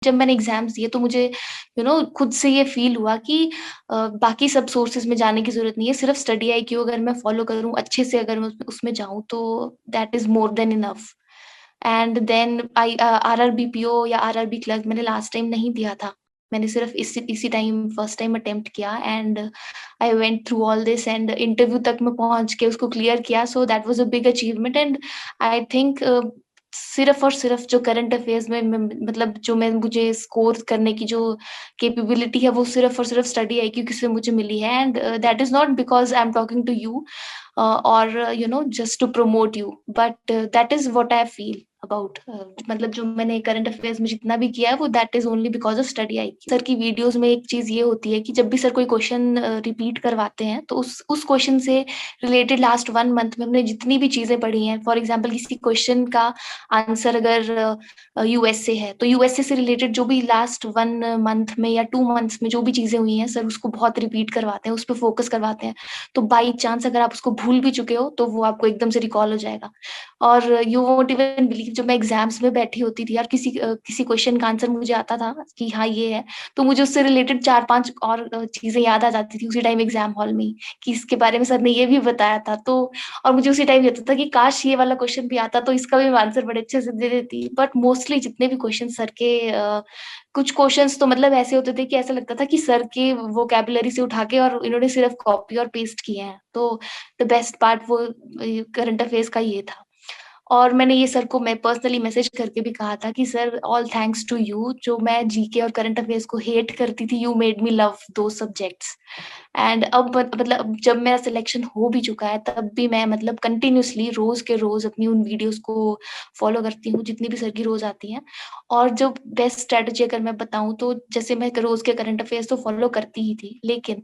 जब मैंने एग्ज़ाम्स दिए तो मुझे खुद से ये फ़ील हुआ कि बाकी सब सोर्सेज़ में जाने की ज़रूरत नहीं है, सिर्फ़ स्टडी आईक्यू अगर मैं फ़ॉलो करूँ, अच्छे से अगर मैं उसमें जाऊँ तो that is more than enough. And then RRB PO या आरआरबी क्लर्क मैंने लास्ट टाइम नहीं दिया था। मैंने सिर्फ़ इसी इसी टाइम फर्स्ट टाइम अटेम्प्ट किया and I went through all this and interview तक मैं पहुँच के उसको क्लियर किया, so that was a big achievement and I think सिर्फ़ और सिर्फ़ जो करंट अफ़ेयर्स में मतलब जो मैं मुझे स्कोर करने की जो कैपेबिलिटी है, वो सिर्फ़ और सिर्फ़ स्टडी आईक्यू से मुझे मिली है and that is not because I am talking to you or just to promote you, but that is what I feel about मतलब जो मैंने करंट अफेयर्स में जितना भी किया है वो that is only because of study IQ. Sir की वीडियोस में एक चीज ये होती है कि जब भी सर कोई क्वेश्चन रिपीट करवाते हैं तो उस क्वेश्चन से रिलेटेड लास्ट 1 मंथ में हमने जितनी भी चीजें पढ़ी हैं, फॉर एग्जाम्पल किसी क्वेश्चन का आंसर अगर यूएसए है तो यूएसए से रिलेटेड जो भी लास्ट 1 मंथ में या 2 मंथ्स में जो भी चीजें हुई हैं सर उसको बहुत रिपीट करवाते हैं, उस पर फोकस करवाते हैं। तो बाई चांस अगर आप उसको भूल भी चुके हो तो वो आपको एकदम से रिकॉल हो जाएगा। और यू वोंट इवन बिलीव, जब मैं एग्जाम्स में बैठी होती थी और किसी क्वेश्चन का आंसर मुझे आता था कि हाँ ये है, तो मुझे उससे रिलेटेड 4-5 और चीज़ें याद आ जाती थी उसी टाइम एग्जाम हॉल में ही, कि इसके बारे में सर ने ये भी बताया था। तो और मुझे उसी टाइम ये होता था कि काश ये वाला क्वेश्चन भी आता तो इसका भी मैं आंसर बड़े अच्छे से दे देती। बट मोस्टली जितने भी क्वेश्चन सर के कुछ क्वेश्चंस तो मतलब ऐसे होते थे कि ऐसा लगता था कि सर के वोकैब्युलरी से उठा के और इन्होंने सिर्फ कॉपी और पेस्ट किए हैं। तो द बेस्ट पार्ट वो करंट अफेयर्स का ये था। और मैंने ये सर को मैं पर्सनली मैसेज करके भी कहा था कि sir all thanks to you, जो मैं जीके और करंट अफेयर्स को हेट करती थी, you made me love those subjects. And अब मतलब जब मेरा सिलेक्शन हो भी चुका है तब भी मैं मतलब कंटिन्यूअसली रोज़ के रोज़ अपनी उन वीडियोज़ को फॉलो करती हूँ, जितनी भी सर की रोज़ आती हैं। और जो बेस्ट स्ट्रैटेजी अगर मैं बताऊँ तो जैसे मैं रोज़ के करंट अफेयर्स तो फॉलो करती ही थी, लेकिन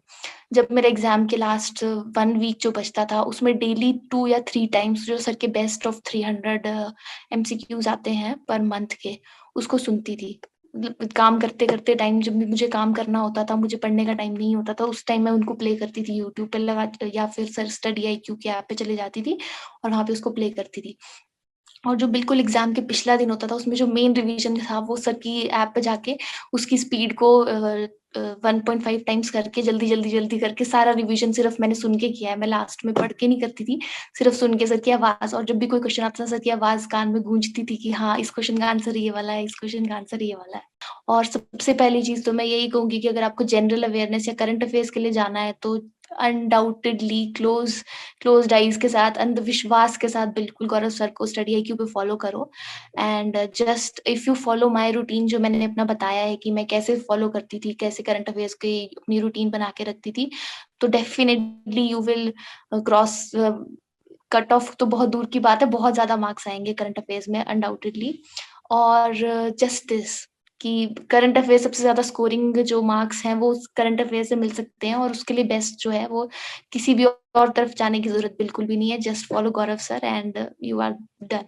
जब मेरे एग्ज़ाम के लास्ट 1 वीक जो बचता था, उसमें डेली 2 या 3 टाइम्स जो सर के बेस्ट ऑफ 300 एमसीक्यूज़ आते हैं पर मंथ के, उसको सुनती थी। मतलब काम करते-करते टाइम जब भी मुझे काम करना होता था, मुझे पढ़ने का टाइम नहीं होता था, उस टाइम मैं उनको प्ले करती थी यूट्यूब पे लगा, या फिर सर स्टडी आईक्यू की ऐप पे चली जाती थी और वहाँ पे उसको प्ले करती थी। और जो बिल्कुल एग्ज़ाम के पिछला दिन होता था, उसमें जो मेन रिवीजन था, वो सर की ऐप पे जाके उसकी स्पीड को 1.5 टाइम्स करके जल्दी करके सारा रिवीजन सिर्फ़ मैंने सुन के किया है। मैं लास्ट में पढ़ के नहीं करती थी, सिर्फ़ सुन के सर की आवाज़, और जब भी कोई क्वेश्चन आता था, सर की आवाज़ कान में गूंजती थी कि हाँ, इस क्वेश्चन का आंसर ये वाला है, इस क्वेश्चन का आंसर ये वाला है। और सबसे पहली चीज़ तो मैं यही कहूँगी कि अगर आपको जनरल अवेयरनेस या करंट अफेयर्स के लिए जाना है, तो अनडाउटेडली क्लोज़्ड आइज़ के साथ, अंधविश्वास के साथ बिल्कुल गौरव सर को स्टडी आईक्यू पे फ़ॉलो करो। And just if you follow my routine, जो मैंने अपना बताया है कि मैं कैसे फॉलो करती थी, कैसे करंट अफेयर्स की अपनी रूटीन बना के रखती थी, तो definitely you will cross cut off तो बहुत दूर की बात है, बहुत ज़्यादा मार्क्स आएँगे करंट अफेयर्स में अनडाउटेडली। और जस्ट दिस कि करंट अफेयर सबसे ज़्यादा स्कोरिंग जो मार्क्स हैं वो करंट अफेयर से मिल सकते हैं, और उसके लिए बेस्ट जो है वो किसी भी और तरफ जाने की ज़रूरत बिल्कुल भी नहीं है। Just follow Gaurav sir and you are done.